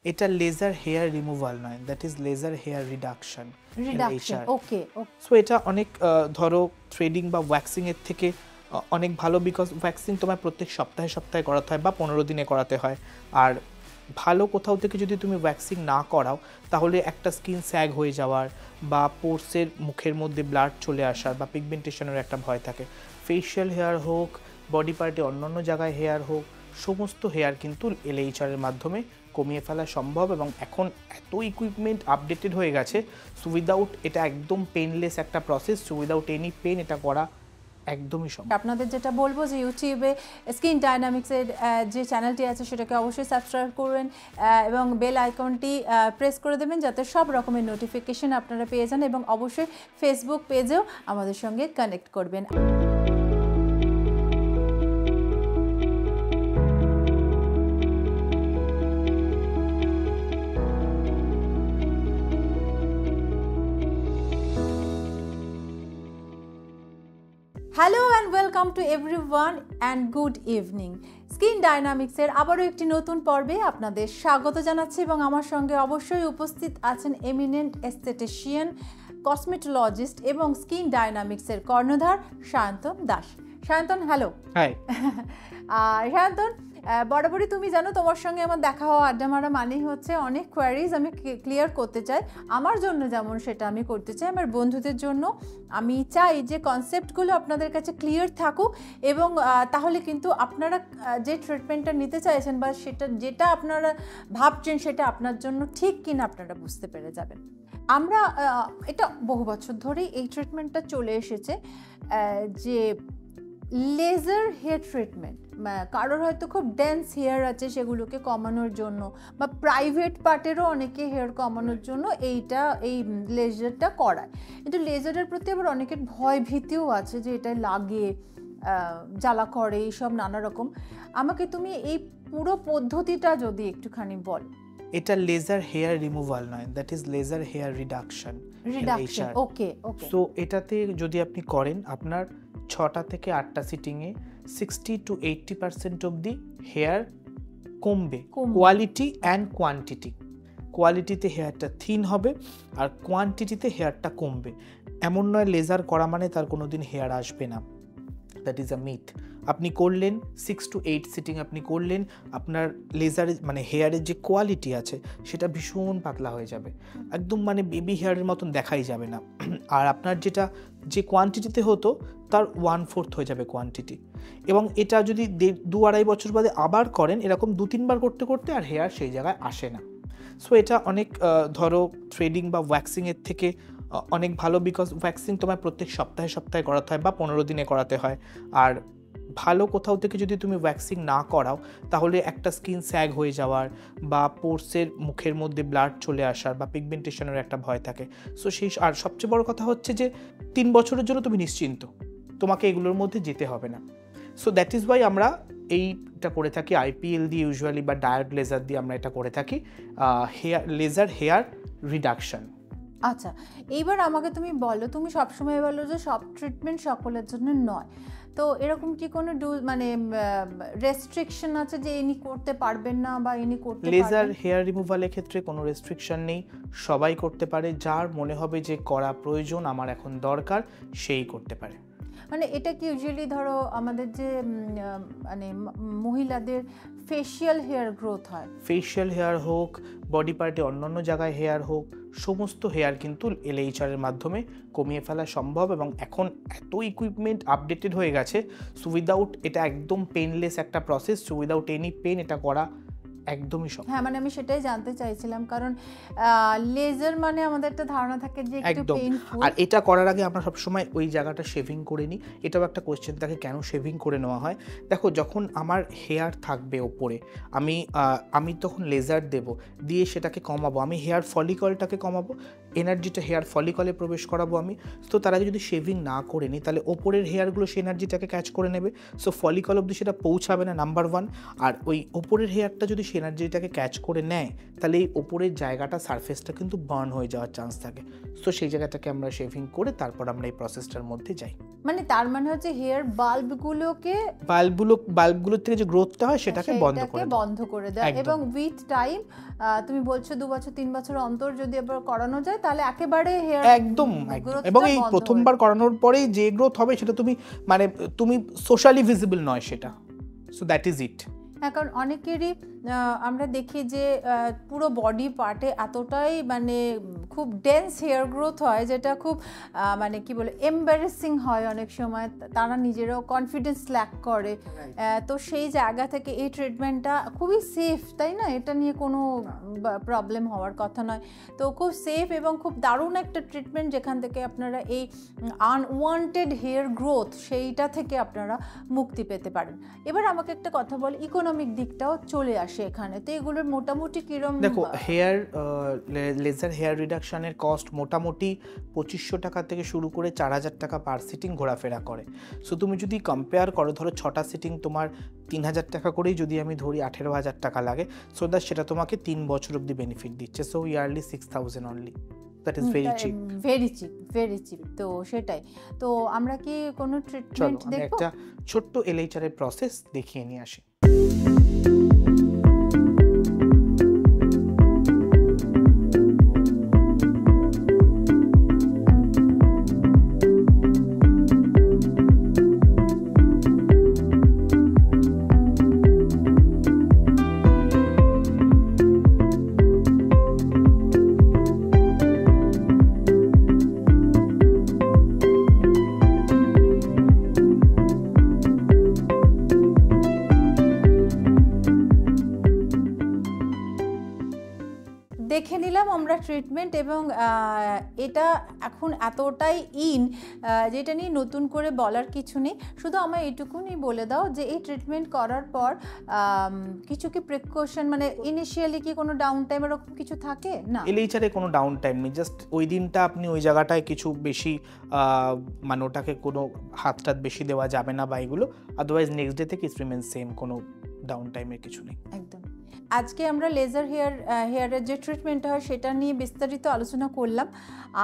এটা laser hair removal নয়, that is laser hair reduction. Okay. So এটা অনেক ধরো থ্রেডিং বা ওয়্যাক্সিং এর থেকে অনেক ভালো, বিকজ ওয়্যাক্সিং তোমার প্রত্যেক সপ্তাহে সপ্তাহে করাতে হয় বা 15 দিনে করাতে হয়। আর ভালো কোথাও থেকে যদি তুমি ওয়্যাক্সিং না করাও তাহলে একটা স্কিন স্যাগ হয়ে যাওয়ার বা পোর্সের মুখের মধ্যে ব্লাড চলে আসার বা পিগমেন্টেশনের একটা ভয় থাকে। ফেশিয়াল হেয়ার হোক, বডি পার্টে অন্যান্য জায়গায় হেয়ার হোক, সমস্ত হেয়ার কিন্তু LHR এর মাধ্যমে কমিয়ে ফেলা সম্ভব। এবং এখন এত ইকুইপমেন্ট আপডেটেড হয়ে গেছে, সো উইদাউট এটা একদম পেনলেস একটা process, so without any pain এটা করা একদমই সম্ভব। আপনাদের যেটা বলবো যে ইউটিউবে স্কিন ডায়নামিক্সের যে চ্যানেলটি আছে সেটাকে অবশ্যই সাবস্ক্রাইব করবেন এবং বেল আইকনটি প্রেস করে দেবেন যাতে সব রকমের নোটিফিকেশন আপনারা পেয়ে যান, এবং অবশ্যই ফেসবুক পেজেও আমাদের সঙ্গে কানেক্ট করবেন। Hello and welcome to everyone and good evening. Skin ডায়নামিক্সের আবারও একটি নতুন পর্বে আপনাদের স্বাগত জানাচ্ছি, এবং আমার সঙ্গে অবশ্যই উপস্থিত আছেন এমিনেন্ট এস্থেটিশিয়ান, কসমেটোলজিস্ট এবং স্কিন ডায়নামিক্সের কর্ণধার সায়ন্তন দাস। সায়ন্তন, হ্যালো। হাই। সায়ন্তন, বরাবরই তুমি জানো তোমার সঙ্গে আমার দেখা হওয়া, আড্ডা মারা মানেই হচ্ছে অনেক কোয়ারিজ আমি ক্লিয়ার করতে চাই। আমার জন্য যেমন সেটা আমি করতে চাই, আমার বন্ধুদের জন্য আমি চাই যে কনসেপ্টগুলো আপনাদের কাছে ক্লিয়ার থাকুক, এবং তাহলে কিন্তু আপনারা যে ট্রিটমেন্টটা নিতে চাইছেন বা যেটা আপনারা ভাবছেন সেটা আপনার জন্য ঠিক কিনা আপনারা বুঝতে পেরে যাবেন। আমরা এটা বহু বছর ধরেই এই ট্রিটমেন্টটা চলে এসেছে যে লেজার হেয়ার ট্রিটমেন্ট। কারোর হয়তো খুব ডেন্স হেয়ার আছে, সেগুলোকে কমানোর জন্য, বা প্রাইভেট পার্টেরও অনেকে হেয়ার কমানোর জন্য এই লেজারটা করায়। কিন্তু লেজারের প্রতি আবার অনেকের ভয় ভীতিও আছে যে এটা লাগে, জ্বালা করে, এইসব নানা রকম। আমাকে তুমি এই পুরো পদ্ধতিটা যদি একটুখানি বল। এটা লেজার হেয়ার রিমুভাল নয়, that is laser hair reduction. Okay. So এটাতে যদি আপনি করেন, আপনার 6টা থেকে 8টা সিটিংয়ে 60 to 80% অবধি হেয়ার কমবে, কোয়ালিটি অ্যান্ড কোয়ান্টিটি। কোয়ালিটিতে হেয়ারটা থিন হবে আর কোয়ান্টিটিতে হেয়ারটা কমবে। এমন নয় লেজার করা মানে তার কোনো দিন হেয়ার আসবে না, দ্যাট ইজ আ মিথ। আপনি করলেন 6 to 8 সিটিং, আপনি করলেন, আপনার লেজারে মানে হেয়ারের যে কোয়ালিটি আছে সেটা ভীষণ পাতলা হয়ে যাবে, একদম মানে বেবি হেয়ারের মতন দেখাই যাবে না। আর আপনার যে কোয়ান্টিটিতে হতো তার 1/4 হয়ে যাবে কোয়ান্টিটি। এবং এটা যদি 2-2.5 বছর বাদে আবার করেন, এরকম 2-3 বার করতে করতে আর হেয়ার সেই জায়গায় আসে না। সো এটা অনেক ধরো থ্রেডিং বা ওয়্যাক্সিং এর থেকে অনেক ভালো, বিকজ ওয়্যাক্সিং তোমার প্রত্যেক সপ্তাহে সপ্তাহে করাতে হয় বা 15 দিনে করাতে হয়। আর ভালো কোথাও থেকে যদি তুমি ওয়্যাক্সিং না করাও তাহলে একটা স্কিন স্যাগ হয়ে যাওয়ার বা পোর্সের মুখের মধ্যে ব্লাড চলে আসার বা পিগমেন্টেশনের একটা ভয় থাকে। সো আর সবচেয়ে বড় কথা হচ্ছে যে 3 বছরের জন্য তুমি নিশ্চিন্ত, তোমাকে এগুলোর মধ্যে যেতে হবে না। সো দ্যাট ইজ ওয়াই আমরা এইটা করে থাকি IPL দিয়ে ইউজুয়ালি, বা ডায়োড লেজার দিয়ে আমরা এটা করে থাকি, লেজার হেয়ার রিডাকশন। আচ্ছা, এইবার আমাকে তুমি বলো, তুমি সবসময় বলো যে সব ট্রিটমেন্ট সকলের জন্য নয়, তো এরকম কি কোনো রেস্ট্রিকশন আছে যে ইনি করতে পারবেন না বা ইনি করতে পারবেন? লেজার হেয়ার রিমুভালের ক্ষেত্রে কোনো রেস্ট্রিকশন নেই, সবাই করতে পারে। যার মনে হবে যে করা প্রয়োজন, আমার এখন দরকার, সেই করতে পারে। মানে এটা কি ইউজুয়ালি ধরো আমাদের যে মানে মহিলাদের ফেশিয়াল হেয়ার গ্রোথ হয়, ফেশিয়াল হেয়ার হোক, বডি পার্টে অন্যান্য জায়গায় হেয়ার হোক, সমস্ত হেয়ার কিন্তু LHR এর মাধ্যমে কমিয়ে ফেলা সম্ভব। এবং এখন এত ইকুইপমেন্ট আপডেটেড হয়ে গেছে, সো উইদাউট এটা একদম পেনলেস একটা process, so without any pain এটা করা একদমই সম্ভব। হ্যাঁ, মানে আমি সেটাই জানতে চাইছিলাম, কারণ লেজার মানে আমাদের একটা ধারণা থাকে যে একটু পেইনফুল। আর এটা করার আগে আমরা সবসময় ওই জায়গাটা শেভিং করে নিই। এটাও একটা কোয়েশ্চেন থাকে, কেন শেভিং করে নেওয়া হয়। দেখো, যখন আমার হেয়ার থাকবে ওপরে, আমি তখন লেজার দিয়ে সেটাকে কমাবো, আমি হেয়ার ফলিকলটাকে কমাবো, এনার্জিটা হেয়ার ফলিকলে প্রবেশ করাবো আমি। তো তার আগে যদি শেভিং না করে নিই তাহলে ওপরের হেয়ারগুলো সেই এনার্জিটাকে ক্যাচ করে নেবে, সো ফলিকল অবধি সেটা পৌঁছাবে না, নাম্বার 1। আর ওই ওপরের হেয়ারটা যদি সেই এনার্জিটাকে ক্যাচ করে নেয় তাহলে এই ওপরের জায়গাটা সারফেসটা কিন্তু বার্ন হয়ে যাওয়ার চান্স থাকে। সো সেই জায়গাটাকে আমরা শেভিং করে তারপর আমরা এই প্রসেসটার মধ্যে যাই। মানে তার মানে হচ্ছে হেয়ার বাল্বগুলোর থেকে যে গ্রোথটা হয় সেটাকে বন্ধ করে দেয় এবং উইথ টাইম তুমি বলছো 2 বছর 3 বছর অন্তর যদি আবার করানো যায় তাহলে একেবারে হেয়ার একদম এবং এই প্রথমবার করানোর পরেই যে গ্রোথ হবে সেটা তুমি সোশ্যালি ভিজিবল নয় সেটা। So that is it. কারণ অনেকেরই আমরা দেখি যে পুরো বডি পার্টে এতটাই মানে খুব ডেন্স হেয়ার গ্রোথ হয় যেটা খুব মানে কি বলে এম্বারেসিং হয় অনেক সময়, তারা নিজেরাও কনফিডেন্স ল্যাক করে। তো সেই জায়গা থেকে এই ট্রিটমেন্টটা খুবই সেফ, তাই না? এটা নিয়ে কোনো প্রবলেম হওয়ার কথা নয়। তো খুব সেফ এবং খুব দারুণ একটা ট্রিটমেন্ট যেখান থেকে আপনারা এই আনওয়ান্টেড হেয়ার গ্রোথ সেইটা থেকে আপনারা মুক্তি পেতে পারেন। এবার আমাকে একটা কথা বল, ইকোনমিক দিকটাও চলে আসে এখানে, তো এগুলোর মোটামুটি কিরকম? দেখো, লেজার হেয়ার রিডাকশনের কস্ট মোটামুটি 2500 টাকা থেকে শুরু করে 4000 টাকা পার সিটিং ঘোরাফেরা করে। সো তুমি যদি কম্পেয়ার করো, ধরো 6টা সিটিং তোমার 3000 টাকা করেই যদি আমি ধরি 18,000 টাকা লাগে, সো দ্যাট সেটা তোমাকে 3 বছর অবধি বেনিফিট দিচ্ছে। So yearly 6000 only, that is very chip. তো সেটাই। তো আমরা কি কোনো ট্রিটমেন্ট দেখব? একটা ছোট্ট LHR এর প্রসেস দেখিয়ে নিয়ে আসি। দেখে নিলাম আমরা ট্রিটমেন্ট এবং এটা এখন এতটাই যেটা নিয়ে নতুন করে বলার কিছু নেই। শুধু আমার এইটুকুনি বলে দাও যে এই ট্রিটমেন্ট করার পর কিছু কি প্রিকশন, মানে ইনিশিয়ালি কি কোনো ডাউন টাইম এরকম কিছু থাকে না? LHR এ কোনো ডাউন টাইম নেই, জাস্ট ওই দিনটা আপনি ওই জায়গাটায় কিছু বেশি মানে ওটাকে কোনো হাতটাত বেশি দেওয়া যাবে না বা এগুলো, আদারওয়াইজ নেক্সট ডে থেকে রিমেন সেম, কোনো ডাউন টাইমের কিছু নেই। একদম। আজকে আমরা লেজার হেয়ারের যে ট্রিটমেন্টটা হয় সেটা নিয়ে বিস্তারিত আলোচনা করলাম।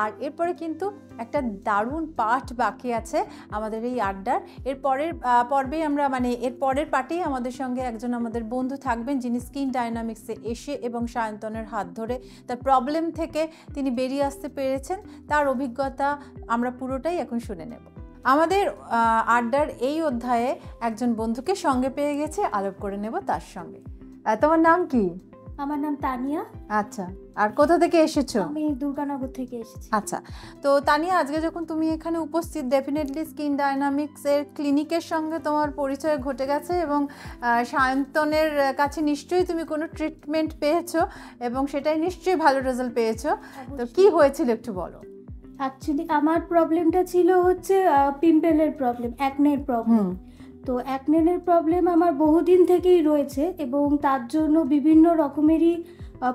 আর এরপরে কিন্তু একটা দারুণ পার্ট বাকি আছে আমাদের এই আড্ডার। এর পর্বেই আমরা এর পরের পার্টেই আমাদের সঙ্গে একজন আমাদের বন্ধু থাকবেন, যিনি স্কিন ডায়নামিক্সে এসে এবং সায়ন্তনের হাত ধরে তার প্রবলেম থেকে তিনি বেরিয়ে আসতে পেরেছেন। তার অভিজ্ঞতা আমরা পুরোটাই এখন শুনে নেব। আমাদের আড্ডার এই অধ্যায়ে একজন বন্ধুকে সঙ্গে পেয়ে গেছে, আলাপ করে নেব তার সঙ্গে। তোমার নাম কি? আমার নাম তানিয়া। আচ্ছা, আর কোথা থেকে এসেছো? আমি দুর্গানগর থেকে এসেছি। আচ্ছা, তো তানিয়া, আজকে যখন তুমি এখানে উপস্থিত, ডেফিনেটলি স্কিন ডায়নামিক্স এর ক্লিনিকের সঙ্গে তোমার পরিচয় ঘটে গেছে এবং সায়ন্তনের কাছে নিশ্চয়ই তুমি কোনো ট্রিটমেন্ট পেয়েছো এবং সেটাই নিশ্চয়ই ভালো রেজাল্ট পেয়েছো। তো কি হয়েছিল একটু বলো। অ্যাকচুয়ালি আমার প্রবলেমটা ছিল হচ্ছে পিম্পলের প্রবলেম, অ্যাকনের প্রবলেম। তো অ্যাকনের প্রবলেম আমার বহুদিন থেকেই রয়েছে এবং তার জন্য বিভিন্ন রকমেরই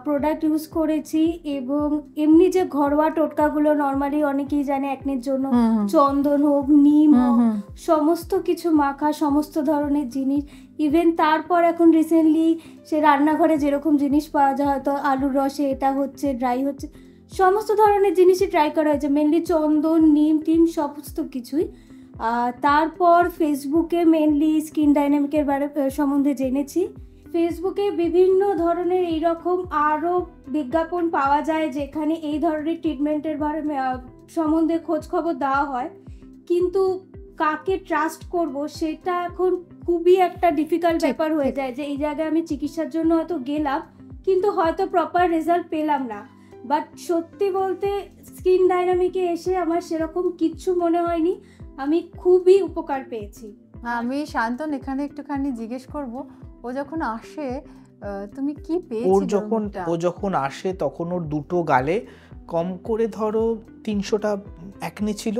প্রোডাক্ট ইউজ করেছি এবং এমনি যে ঘরোয়া টোটকাগুলো নর্মালি অনেকেই জানে অ্যাকনের জন্য, চন্দন হোক, নিম হোক, সমস্ত কিছু মাখা, সমস্ত ধরনের জিনিস। ইভেন তারপর এখন রিসেন্টলি সে রান্নাঘরে যেরকম জিনিস পাওয়া যায়, হয়তো আলুর রসে এটা হচ্ছে, ড্রাই হচ্ছে, সমস্ত ধরনের জিনিসই ট্রাই করা হয়েছে, মেনলি চন্দন, নিম টিম সমস্ত কিছুই। তারপর ফেসবুকে মেনলি স্কিন ডায়নামিকের সম্বন্ধে জেনেছি। ফেসবুকে বিভিন্ন ধরনের এইরকম আরও বিজ্ঞাপন পাওয়া যায় যেখানে এই ধরনের ট্রিটমেন্টের সম্বন্ধে খোঁজ খবর দেওয়া হয়, কিন্তু কাকে ট্রাস্ট করব সেটা এখন খুবই একটা ডিফিকাল্ট ব্যাপার হয়ে যায় যে এই জায়গায় আমি চিকিৎসার জন্য হয়তো গেলাম কিন্তু হয়তো প্রপার রেজাল্ট পেলাম না। বাট সত্যি বলতে স্কিন ডায়নামিকে এসে আমার সেরকম কিচ্ছু মনে হয়নি, আমি খুবই উপকার পেয়েছি। আমি শান্তন এখানে একটুখানি জিজ্ঞেস করব, ও যখন আসে তুমি কি পেয়েছো? ও যখন আসে তখন ওর দুটো গালে কম করে ধরো 300টা অ্যাকনে ছিল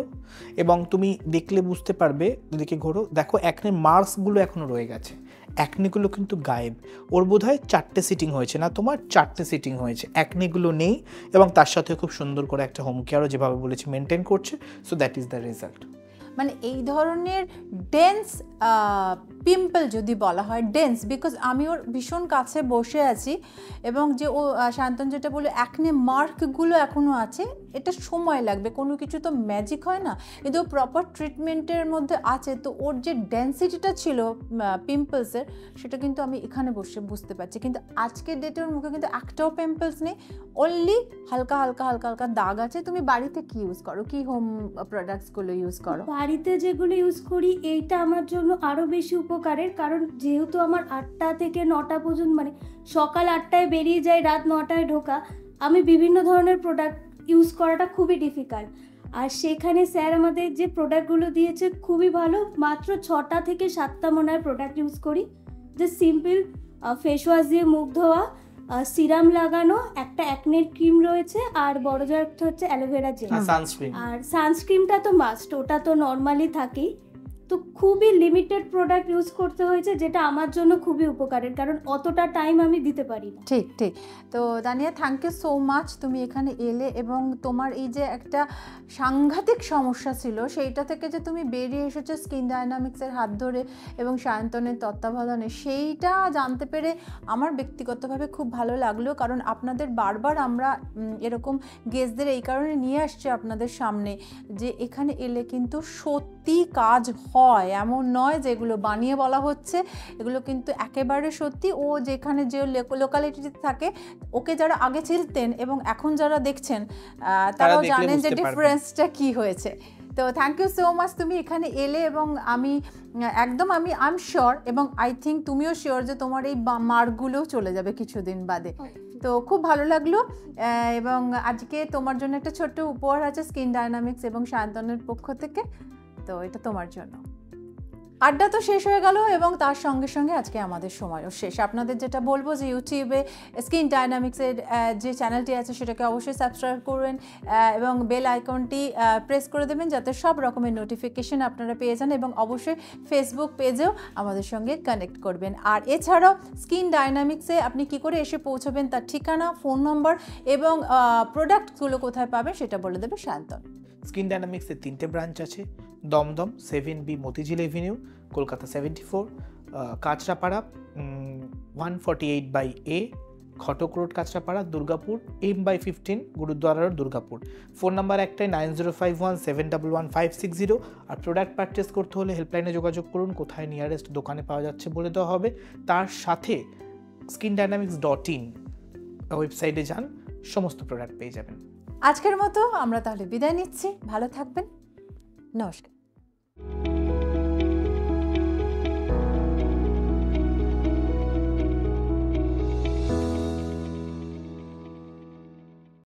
এবং তুমি দেখলে বুঝতে পারবে, এদিকে ঘোরো, দেখো অ্যাকনের মার্কসগুলো এখনো রয়ে গেছে, অ্যাকনেগুলো কিন্তু গায়েব। ওর বোধহয় 4টে সিটিং হয়েছে না, তোমার 4টে সিটিং হয়েছে, অ্যাকনেগুলো নেই এবং তার সাথে খুব সুন্দর করে একটা হোম কেয়ারও যেভাবে বলেছি মেনটেন করছে। So that is the result. মানে এই ধরনের ডেন্স পিম্পল যদি বলা হয়, ডেন্স, বিকজ আমি ওর ভীষণ কাছে বসে আছি এবং যে ও শান্তন যেটা বলে অ্যাকনে মার্কগুলো এখনও আছে, এটা সময় লাগবে, কোনো কিছু তো ম্যাজিক হয় না, কিন্তু ও প্রপার ট্রিটমেন্টের মধ্যে আছে। তো ওর যে ডেন্সিটিটা ছিল পিম্পলসের, সেটা কিন্তু আমি এখানে বসে বুঝতে পারছি। কিন্তু আজকের ডেটে ওর মুখে কিন্তু একটাও পিম্পলস নেই, অনলি হালকা হালকা হালকা হালকা দাগ আছে। তুমি বাড়িতে কি ইউজ করো, কি হোম প্রোডাক্টসগুলো ইউজ করো? বাড়িতে যেগুলো ইউজ করি এইটা আমার জন্য আরও বেশি উপকারের, কারণ যেহেতু আমার 8টা থেকে 9টা পর্যন্ত, মানে সকাল 8টায় বেরিয়ে যাই, রাত 9টায় ঢোকা, আমি বিভিন্ন ধরনের প্রোডাক্ট ইউজ করাটা খুবই ডিফিকাল্ট। আর সেখানে স্যার আমাদের যে প্রোডাক্টগুলো দিয়েছে খুবই ভালো, মাত্র 6টা থেকে 7টা মনে হয় প্রোডাক্ট ইউজ করি। যে সিম্পল ফেস ওয়াশ দিয়ে মুখ ধোয়া, সিরাম লাগানো, একটা অ্যাকনের ক্রিম রয়েছে, আর বড় যা একটা হচ্ছে অ্যালোভেরা জেল, সানস্ক্রিন। আর সানস্ক্রিনটা তো মাস্ট, ওটা তো নর্মালি থাকেই। তো খুবই লিমিটেড প্রোডাক্ট ইউজ করতে হয়েছে, যেটা আমার জন্য খুবই উপকারের, কারণ অতটা টাইম আমি দিতে পারি না। ঠিক ঠিক। তো দানিয়া, থ্যাংক ইউ সো মাচ, তুমি এখানে এলে এবং তোমার এই যে একটা সাংঘাতিক সমস্যা ছিল সেইটা থেকে যে তুমি বেরিয়ে এসেছো স্কিন ডায়নামিক্সের হাত ধরে এবং সায়ন্তনের তত্ত্বাবধানে, সেইটা জানতে পেরে আমার ব্যক্তিগতভাবে খুব ভালো লাগলো। কারণ আপনাদের বারবার আমরা এরকম গেস্টদের এই কারণে নিয়ে আসছি আপনাদের সামনে, যে এখানে এলে কিন্তু সত্যি কাজ হয়, এমন নয় যে এগুলো বানিয়ে বলা হচ্ছে, এগুলো কিন্তু একেবারে সত্যি। ও যেখানে যে লোকালিটিতে থাকে, ওকে যারা আগে চিনতেন এবং এখন যারা দেখছেন তারাও জানেন যে ডিফারেন্সটা কি হয়েছে। তো থ্যাংক ইউ সো মাচ, তুমি এখানে এলে এবং আমি একদম আই এম শিওর এবং আই থিঙ্ক তুমিও শিওর যে তোমার এই মার্কগুলোও চলে যাবে কিছুদিন বাদে। তো খুব ভালো লাগলো এবং আজকে তোমার জন্য একটা ছোট্ট উপহার আছে স্কিন ডায়নামিক্স এবং সায়ন্তনের পক্ষ থেকে, তো এটা তোমার জন্য। আড্ডা তো শেষ হয়ে গেল এবং তার সঙ্গে সঙ্গে আজকে আমাদের সময়ও শেষ। আপনাদের যেটা বলবো যে ইউটিউবে স্কিন ডায়নামিক্সের যে চ্যানেলটি আছে সেটাকে অবশ্যই সাবস্ক্রাইব করবেন এবং বেল আইকনটি প্রেস করে দেবেন যাতে সব রকমের নোটিফিকেশন আপনারা পেয়ে যান, এবং অবশ্যই ফেসবুক পেজেও আমাদের সঙ্গে কানেক্ট করবেন। আর এছাড়াও স্কিন ডায়নামিক্সে আপনি কি করে এসে পৌঁছবেন তার ঠিকানা, ফোন নম্বর এবং প্রোডাক্টগুলো কোথায় পাবেন সেটা বলে দেবে সায়ন্তন। স্কিন ডায়নামিক্সের 3টে ব্রাঞ্চ আছে, Dumdum 7B Motijheel avenue, Kolkata 74, Kanchrapara 148/A, Khatak road Kanchrapara, Durgapur M/15 Gurudwara road Durgapur. Phone number একটাই 9051711560। আর প্রোডাক্ট পারচেস করতে হলে হেল্পলাইনে যোগাযোগ করুন, কোথায় নিয়ারেস্ট দোকানে পাওয়া যাচ্ছে বলে দেওয়া হবে। তার সাথে skindynamics.in ওয়েবসাইটে যান, সমস্ত প্রোডাক্ট পেয়ে যাবেন। আজকের মতো আমরা তাহলে বিদায় নিচ্ছি, ভালো থাকবেন, নমস্কার।